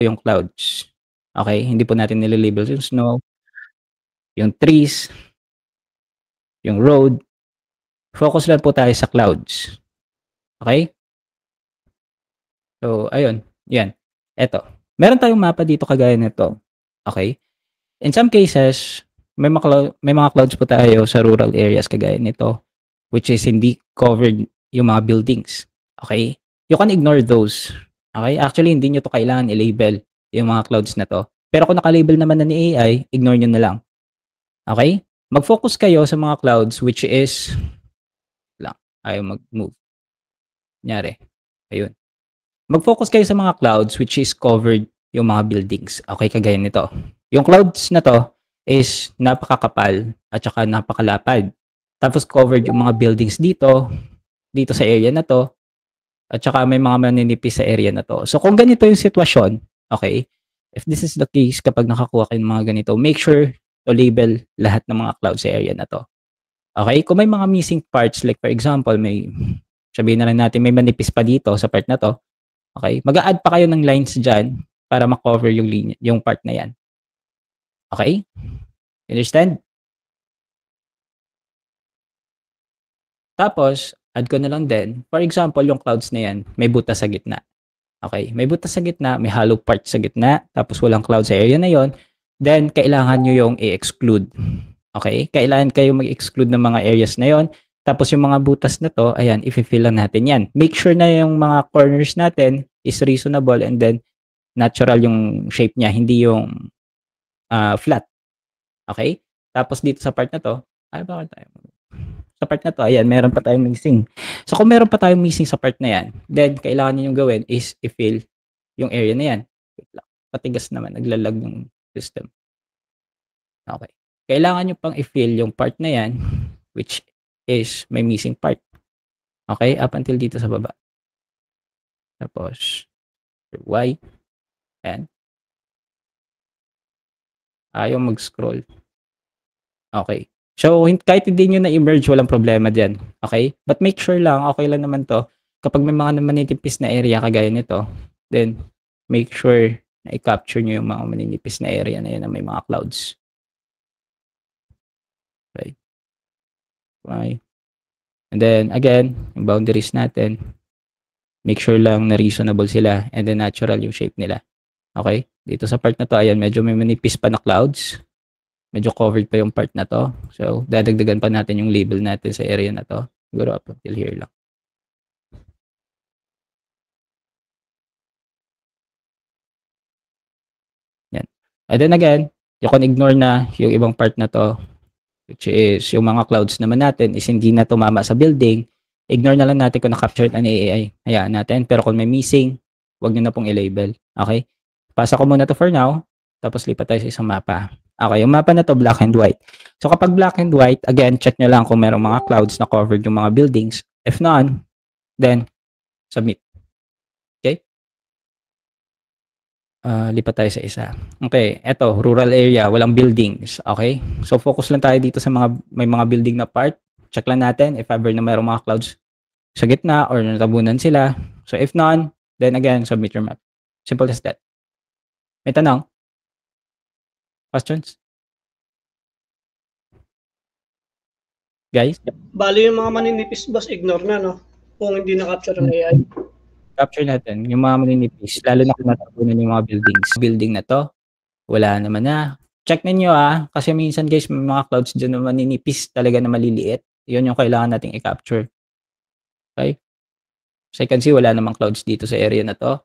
yung clouds. Okay, hindi po natin nile-label yung snow, yung trees, yung road. Focus lang po tayo sa clouds. Okay? So, ayun, 'yan. Eto, meron tayong mapa dito kagaya nito, okay? In some cases, may mga clouds po tayo sa rural areas kagaya nito, which is hindi covered yung mga buildings, okay? You can ignore those, okay? Actually, hindi niyo 'to kailangan i-label yung mga clouds na 'to. Pero kung naka-label naman na ni AI, ignore niyo na lang, okay? Mag-focus kayo sa mga clouds which is lang, ayaw mag-move, kunyari, ayun. Mag-focus kayo sa mga clouds which is covered yung mga buildings. Okay, kagaya nito. Yung clouds na 'to is napakakapal at saka napakalapad. Tapos covered yung mga buildings dito, dito sa area na 'to, at saka may mga maninipis sa area na 'to. So kung ganito yung sitwasyon, okay, if this is the case kapag nakakuha kayo ng mga ganito, make sure to label lahat ng mga clouds sa area na 'to. Okay? Kung may mga missing parts like for example, sabihin na lang natin may manipis pa dito sa part na 'to. Okay, mag-a-add pa kayo ng lines diyan para ma-cover yung linya yung part na 'yan. Okay? Understand? Tapos add ko na lang din, for example, yung clouds na 'yan, may butas sa gitna. Okay, may butas sa gitna, may hollow part sa gitna, tapos walang cloud sa area na 'yon, then kailangan niyo yung i-exclude. Okay? Kailangan kayong mag-exclude ng mga areas na 'yon, tapos yung mga butas na 'to, ayan, ifi-fill lang natin 'yan. Make sure na yung mga corners natin is reasonable and then natural yung shape niya, hindi yung flat, okay. Tapos dito sa part na 'to, bakit tayo sa part na 'to, ayan, meron pa tayong missing. So, kung meron pa tayong missing sa part na 'yan, then kailangan niyong gawin is i-fill yung area na 'yan. Wait lang, patigas naman, nagla-lag yung system. Okay. Kailangan niyo pang i-fill yung part na 'yan, which is may missing part, okay, up until dito sa baba. Tapos Y, ayan, ayaw mag-scroll. Okay. So, kahit hindi niyo na-i-merge, walang problema diyan, okay? But make sure lang, okay lang naman 'to, kapag may mga maninipis na area kagaya nito, then make sure na i-capture niyo yung mga maninipis na area na 'yan na may mga clouds. Right? Okay. And then again, yung boundaries natin, make sure lang na reasonable sila and then natural yung shape nila. Okay? Dito sa part na 'to, ayan, medyo may manipis pa na clouds. Medyo covered pa yung part na 'to. So, dadagdagan pa natin yung label natin sa area na 'to. Siguro up until here lang. Yan. And then again, you can ignore na yung ibang part na 'to, which is yung mga clouds naman natin is hindi na tumama sa building. Ignore na lang natin kung na-capture na ni AI. Hayaan natin. Pero kung may missing, wag niyo na pong i-label. Okay? Pasa ko muna 'to for now, tapos lipat tayo sa isang mapa. Okay, yung mapa na 'to black and white. So kapag black and white, again, check niyo lang kung merong mga clouds na covered yung mga buildings. If none, then submit. Okay? Lipat tayo sa isa. Okay, eto, rural area, walang buildings. Okay? So focus lang tayo dito sa may mga building na part. Check lang natin if ever na merong mga clouds sa gitna or natabunan sila. So if none, then again, submit your map. Simple as that. May tanong? Questions? Guys? Bali yung mga maninipis, boss, ignore na, no? Kung hindi na-capture ng AI. Capture natin yung mga maninipis, lalo na kung natabunan yung mga buildings. Building na 'to, wala naman na. Check ninyo, kasi minsan guys may mga clouds diyan na maninipis talaga na maliliit. 'Yun yung kailangan nating i-capture. Okay? So you can see wala namang clouds dito sa area na 'to.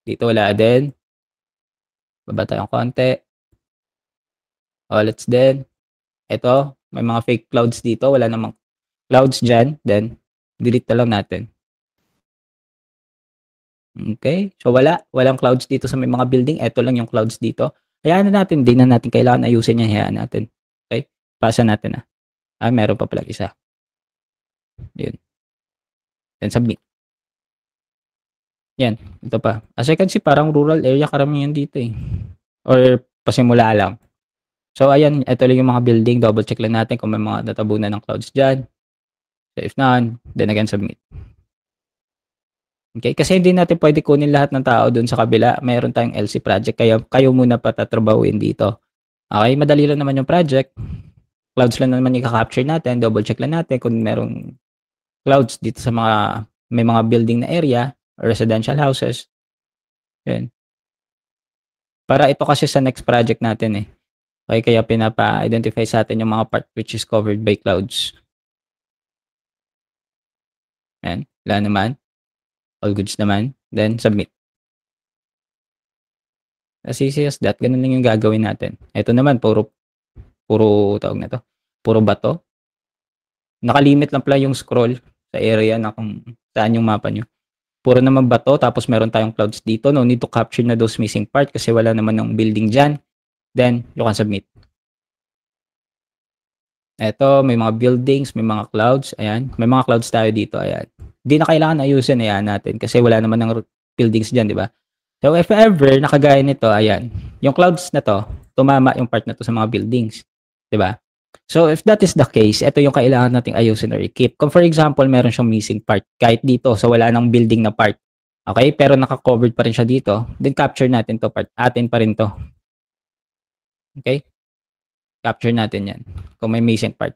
Dito wala din. Baba tayong konti. Ulit din. Ito, may mga fake clouds dito, wala namang clouds diyan, then delete na lang natin. Okay, so walang clouds dito sa may mga building, eto lang yung clouds dito. Hayaan na natin, 'di na natin kailangan ayusin 'yan, hayaan natin. Okay, pasa natin, meron pa palang isa. 'Yun, then submit. 'Yan, ito pa. As you can see parang rural area karamihan dito, or pasimula lang. So ayan, eto lang yung mga building, double check lang natin kung may mga natabunan ng clouds diyan. So if none, then again submit. Okay? Kasi hindi natin pwede kunin lahat ng tao dun sa kabila. Mayroon tayong LC project, kaya kayo muna patatrabahuin dito. Okay? Madali lang naman yung project. Clouds lang naman i-capture natin. Double check lang natin kung merong clouds dito sa may mga building na area or residential houses. Yun. Para ito kasi sa next project natin eh. Okay, kaya pinapa-identify sa atin yung mga part which is covered by clouds. Yan. Wala naman. All goods naman. Then, submit. As easy as that. Ganun lang yung gagawin natin. Ito naman, puro tawag na to. Puro bato. Nakalimit lang pala yung scroll sa area na kung saan yung mapa nyo. Puro naman bato, tapos meron tayong clouds dito. No need to capture na those missing part kasi wala naman ng building dyan. Then, you can submit. Eto, may mga buildings, may mga clouds. Ayan. May mga clouds tayo dito. Ayan. Hindi na kailangan ayusin. Ayan natin kasi wala naman ng buildings dyan, di ba? So, if ever, nakagaya nito, ayan. Yung clouds na to, tumama yung part na to sa mga buildings. Di ba? So, if that is the case, ito yung kailangan nating ayusin or i-keep. Kung for example, meron siyang missing part, kahit dito, so wala nang building na part. Okay? Pero naka-covered pa rin siya dito. Then, capture natin to part. Atin pa rin to. Okay? Capture natin yan. Kung may missing part.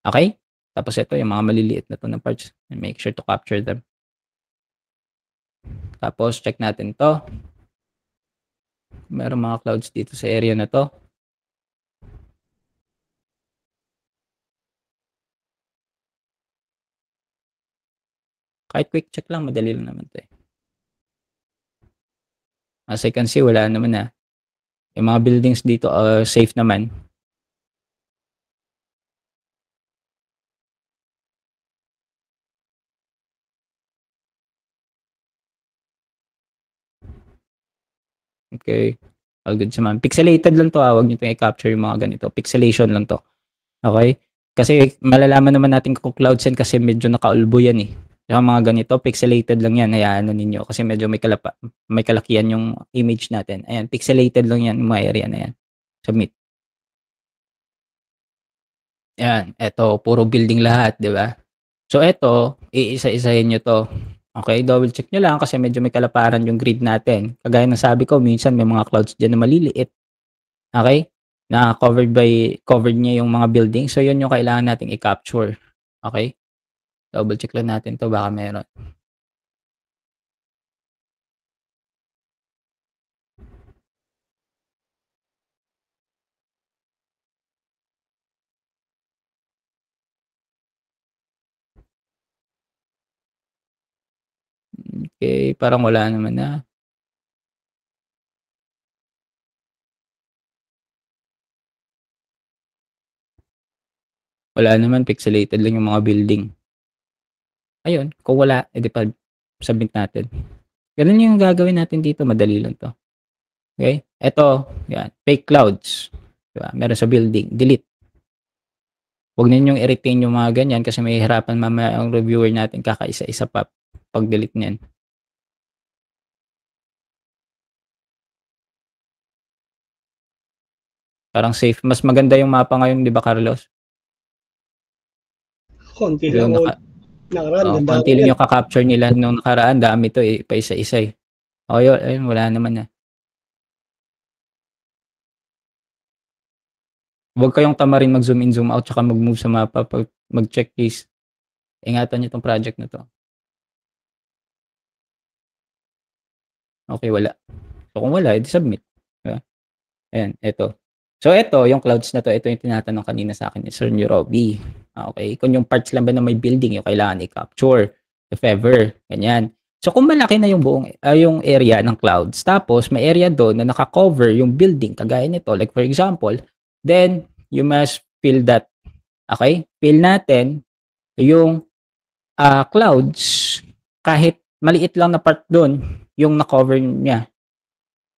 Okay? Tapos ito, yung mga maliliit na to na parts. Make sure to capture them. Tapos, check natin to. Meron mga clouds dito sa area na to. Kahit quick check lang, madali lang naman to eh. As I can see, wala naman na. Yung mga buildings dito, safe naman. Okay. All good naman. Pixelated lang to. Huwag nyo itong i-capture yung mga ganito. Pixelation lang to. Okay? Kasi malalaman naman natin kung clouds yan kasi medyo nakaulbo yan eh. Yung mga ganito, pixelated lang yan. Hayaan ninyo. Kasi medyo may kalakihan yung image natin. Ayan, pixelated lang yan yung mga area na yan. Submit. Ayan, eto, puro building lahat, di ba? So, eto, iisa-isahin nyo to. Okay, double check nyo lang kasi medyo may kalaparan yung grid natin. Kagaya ng sabi ko, minsan may mga clouds dyan na maliliit. Okay? Na covered niya yung mga building. So, yun yung kailangan nating i-capture. Okay? Double check lang natin to baka meron. Okay, parang wala naman na. Wala naman, pixelated lang yung mga building. Ayun, kung wala, edi pa submit natin. Ganun yung gagawin natin dito, madali lang to. Okay? Ito, yan, fake clouds. Diba? Meron sa building, delete. Huwag ninyong i-retain yung mga ganyan kasi may hirapan mamaya ang reviewer natin kakaisa-isa pa pag-delete niyan. Parang safe. Mas maganda yung mapa ngayon, di ba, Carlos? Konti lang. Nakaraan, konti lang yung kakapture nila nung nakaraan. Dami to eh, pa isa-isa eh. O yun, ayun, wala naman na. Huwag kayong tamarin mag-zoom in, zoom out, tsaka mag-move sa mapa pag mag-check case. Ingatan nyo itong project na to. Okay, wala. So, kung wala, edi submit. Diba? Ayan, ito. So, ito, yung clouds na to, ito yung tinatanong kanina sa akin ni Sir Robbie. Okay, kung yung parts lang ba na may building, yung kailangan i-capture. If ever, ganyan. So, kung malaki na yung buong, yung area ng clouds, tapos may area doon na naka-cover yung building, kagaya nito, like for example, then, you must fill that. Okay? Fill natin yung clouds, kahit maliit lang na part doon, yung na-cover niya.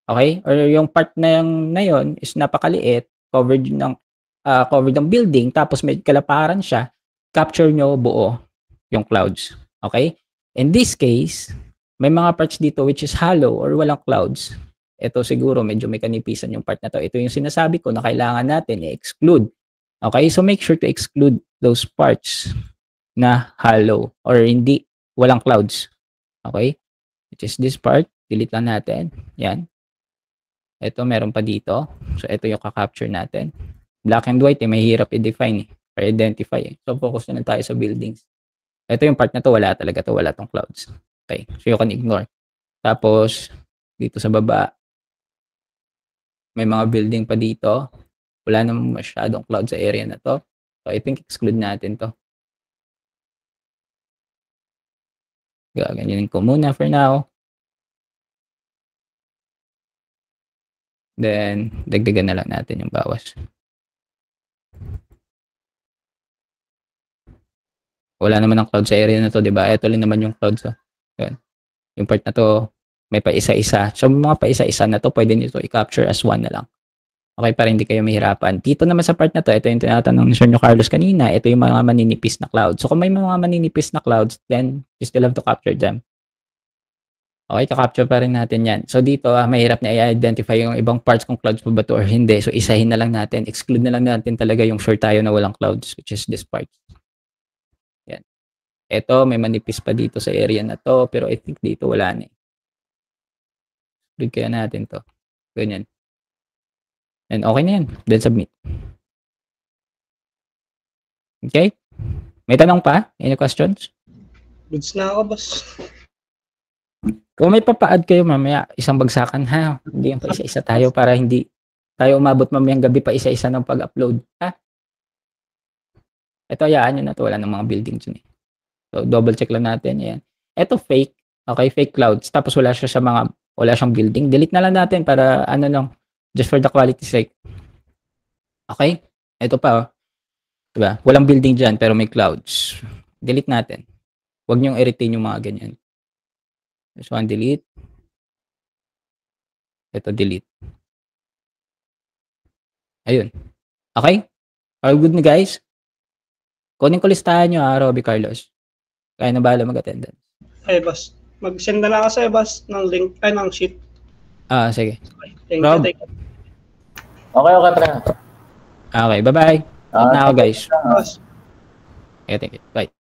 Okay? Or yung part na yun is napakaliit, covered ng building, tapos may kalaparan siya, capture nyo buo yung clouds. Okay? In this case, may mga parts dito which is hollow or walang clouds. Ito siguro medyo may kanipisan yung part na to. Ito yung sinasabi ko na kailangan natin i-exclude. Okay? So make sure to exclude those parts na hollow or walang clouds. Okay? Which is this part. Delete lang natin. Yan. Ito, meron pa dito. So, ito yung kakapture natin. Black and white, mahirap i-define or identify. So, focus na tayo sa buildings. Ito yung part na to, wala talaga to. Wala tong clouds. Okay? So, you can ignore. Tapos, dito sa baba, may mga building pa dito. Wala namang masyadong cloud sa area na to. So, I think exclude natin to. Gaganyanin ko muna for now. Then, dagdagan na lang natin yung bawas. Wala naman ng cloud sa area na to, di ba? Ito lang naman yung cloud. So, yun. Yung part na to, may pa isa-isa. So, mga pa isa-isa na to, pwede nito i-capture as one na lang. Okay, para hindi kayo mahirapan. Dito naman sa part na to, ito yung tinatanong ni Sir Carlos kanina, ito yung mga maninipis na clouds. So, kung may mga maninipis na clouds, then you still have to capture them. Okay, ka-capture pa rin natin yan. So, dito, mahirap na i-identify yung ibang parts kung clouds pa ba to or hindi. So, isahin na lang natin. Exclude na lang natin talaga yung sure tayo na walang clouds, which is this part. Yan. Ito, may manipis pa dito sa area na to, pero I think dito wala na eh. Exclude kaya natin to. Ganyan. And okay na yan. Then submit. Okay? May tanong pa? Any questions? Goods na ako, boss. Kung may papa-add kayo mamaya, isang bagsakan ha. Hindi yung pa isa-isa tayo para hindi tayo umabot mamayang gabi pa isa-isa ng pag-upload. Ha? Ito, ayaan nyo na to. Wala ng mga buildings yun eh. So, double check lang natin. Ayan. Ito fake. Okay, fake clouds. Tapos wala siyang building. Delete na lang natin para ano lang. Just for the quality sake. Okay? Ito pa oh. Diba? Walang building dyan pero may clouds. Delete natin. Huwag niyong i-retain yung mga ganyan. This one, delete. Ito, delete. Ayun. Okay? All good na guys? Kunin ko listahan nyo Robby Carlos. Kaya na bahala mag-attendance. Ay, boss. Mag-send na lang ako sa'yo, boss, ng link, ng sheet. Sige. Okay. Thank Rob. you. Okay, pre. Okay, bye-bye. Na ako guys. Boss. Okay, thank you. Bye.